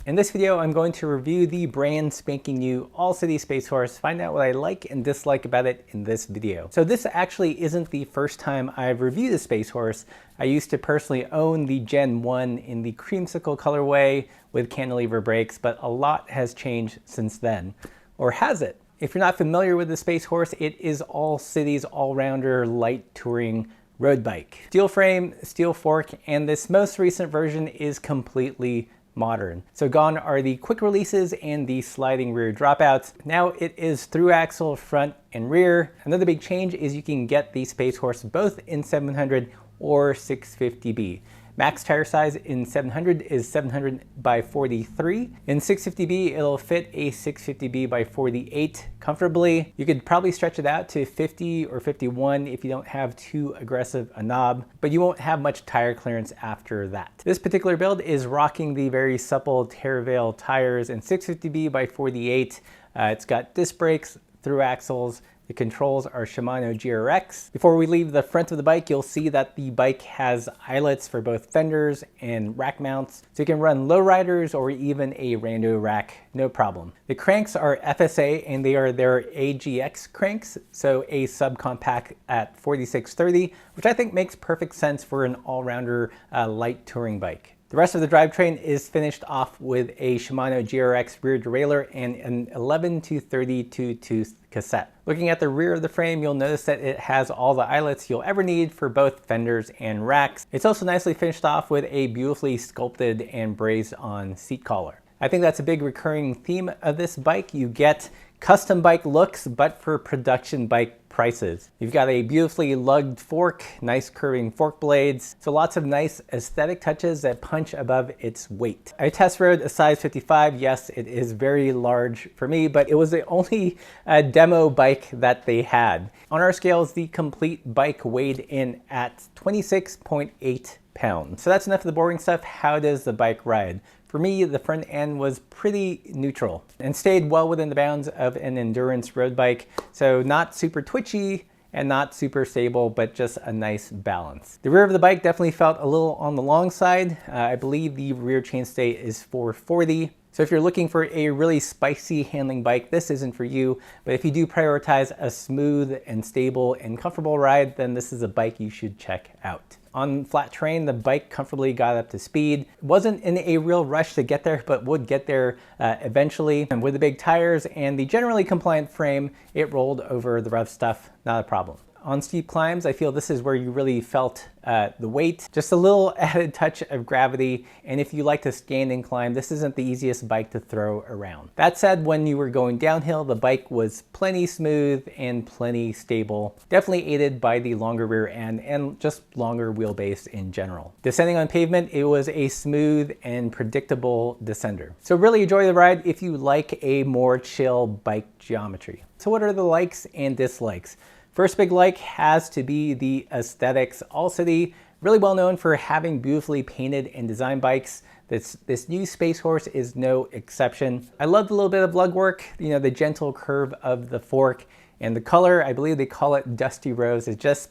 In this video, I'm going to review the brand spanking new All City Space Horse, find out what I like and dislike about it in this video. So this actually isn't the first time I've reviewed a Space Horse. I used to personally own the Gen 1 in the creamsicle colorway with cantilever brakes, but a lot has changed since then. Or has it? If you're not familiar with the Space Horse, it is All City's all-rounder light touring road bike. Steel frame, steel fork, and this most recent version is completely modern. So gone are the quick releases and the sliding rear dropouts. Now it is through axle front and rear. Another big change is you can get the Space Horse both in 700 or 650B. Max tire size in 700 is 700 by 43. In 650B, it'll fit a 650B by 48 comfortably. You could probably stretch it out to 50 or 51 if you don't have too aggressive a knob, but you won't have much tire clearance after that. This particular build is rocking the very supple Terravale tires in 650B by 48. It's got disc brakes, through axles. The controls are Shimano GRX. Before we leave the front of the bike, you'll see that the bike has eyelets for both fenders and rack mounts, so you can run lowriders or even a rando rack, no problem. The cranks are FSA and they are their AGX cranks, so a subcompact at 4630, which I think makes perfect sense for an all-rounder light touring bike. The rest of the drivetrain is finished off with a Shimano GRX rear derailleur and an 11 to 32 tooth cassette. Looking at the rear of the frame, you'll notice that it has all the eyelets you'll ever need for both fenders and racks. It's also nicely finished off with a beautifully sculpted and brazed on seat collar. I think that's a big recurring theme of this bike. You get custom bike looks, but for production bike prices. You've got a beautifully lugged fork, nice curving fork blades, so lots of nice aesthetic touches that punch above its weight. I test rode a size 55. Yes, it is very large for me, but it was the only demo bike that they had. On our scales, the complete bike weighed in at 26.8 pounds. So that's enough of the boring stuff. How does the bike ride? For me, the front end was pretty neutral and stayed well within the bounds of an endurance road bike. So not super twitchy and not super stable, but just a nice balance. The rear of the bike definitely felt a little on the long side. I believe the rear chainstay is 440. So if you're looking for a really spicy handling bike, this isn't for you. But if you do prioritize a smooth and stable and comfortable ride, then this is a bike you should check out. On flat terrain, the bike comfortably got up to speed. Wasn't in a real rush to get there, but would get there eventually. And with the big tires and the generally compliant frame, it rolled over the rough stuff, not a problem. On steep climbs, I feel this is where you really felt the weight, just a little added touch of gravity. And if you like to stand and climb, this isn't the easiest bike to throw around. That said, when you were going downhill, the bike was plenty smooth and plenty stable, definitely aided by the longer rear end and just longer wheelbase in general. Descending on pavement, it was a smooth and predictable descender. So really enjoy the ride if you like a more chill bike geometry. So what are the likes and dislikes? First big like has to be the aesthetics. All City, really well known for having beautifully painted and designed bikes. This new Space Horse is no exception. I loved a little bit of lug work, the gentle curve of the fork, and the color, I believe they call it Dusty Rose, is just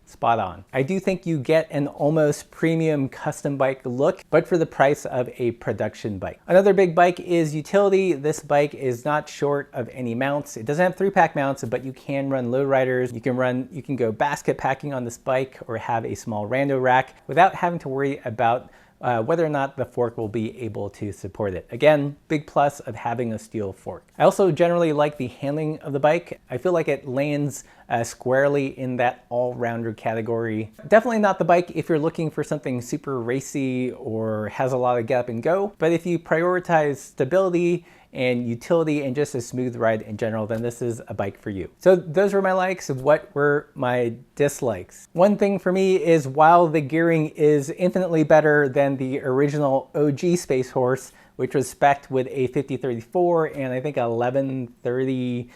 spot on. I do think you get an almost premium custom bike look, but for the price of a production bike. Another big bike is utility. This bike is not short of any mounts. It doesn't have 3-pack mounts, but you can run lowriders. You can go basket packing on this bike or have a small rando rack without having to worry about whether or not the fork will be able to support it. Again, big plus of having a steel fork. I also generally like the handling of the bike. I feel like it lands squarely in that all-rounder category. Definitely not the bike if you're looking for something super racy or has a lot of get up and go, but if you prioritize stability and utility and just a smooth ride in general, then this is a bike for you. So those were my likes. What were my dislikes? One thing for me is while the gearing is infinitely better than the original OG Space Horse, which was spec'd with a 5034 and I think a 1130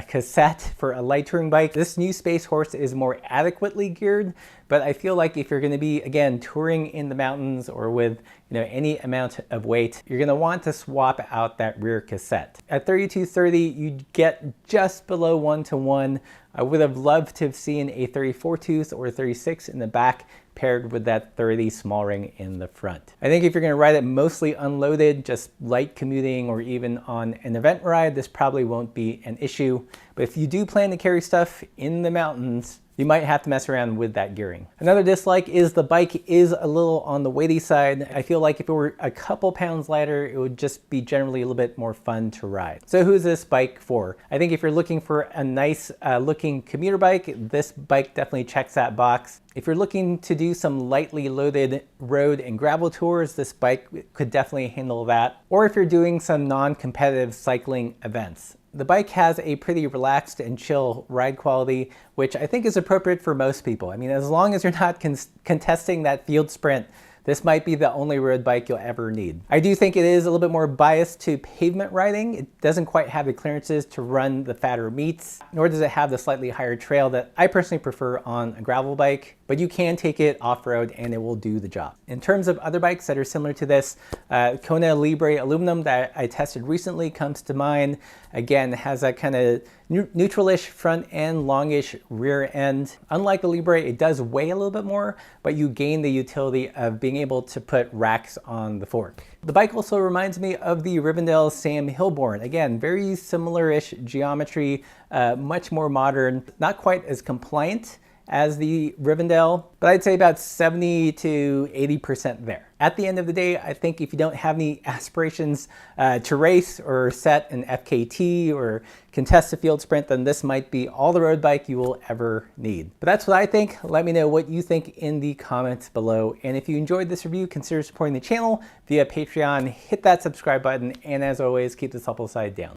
cassette for a light touring bike. This new Space Horse is more adequately geared, but I feel like if you're going to be, again, touring in the mountains or with any amount of weight, you're going to want to swap out that rear cassette. At 3230, you get just below 1-to-1. I would have loved to have seen a 34 tooth or 36 in the back paired with that 30 small ring in the front. I think if you're going to ride it mostly unloaded, just light commuting or even on an event ride, this probably won't be an issue. But if you do plan to carry stuff in the mountains, you might have to mess around with that gearing. Another dislike is the bike is a little on the weighty side. I feel like if it were a couple pounds lighter, it would just be generally a little bit more fun to ride. So who's this bike for? I think if you're looking for a nice looking commuter bike, this bike definitely checks that box. If you're looking to do some lightly loaded road and gravel tours, this bike could definitely handle that. Or if you're doing some non-competitive cycling events. The bike has a pretty relaxed and chill ride quality, which I think is appropriate for most people. I mean, as long as you're not contesting that field sprint, this might be the only road bike you'll ever need. I do think it is a little bit more biased to pavement riding. It doesn't quite have the clearances to run the fatter meets, nor does it have the slightly higher trail that I personally prefer on a gravel bike, but you can take it off-road and it will do the job. In terms of other bikes that are similar to this, Kona Libre Aluminum that I tested recently comes to mind. Again, it has that kind of neutral-ish front end, longish rear end. Unlike the Libre, it does weigh a little bit more, but you gain the utility of being able to put racks on the fork. The bike also reminds me of the Rivendell Sam Hilborn. Again, very similar-ish geometry, much more modern, not quite as compliant as the Rivendell, but I'd say about 70 to 80% there. At the end of the day, I think if you don't have any aspirations to race or set an FKT or contest a field sprint, then this might be all the road bike you will ever need. But that's what I think. Let me know what you think in the comments below. And if you enjoyed this review, consider supporting the channel via Patreon, hit that subscribe button, and as always, keep the supple side down.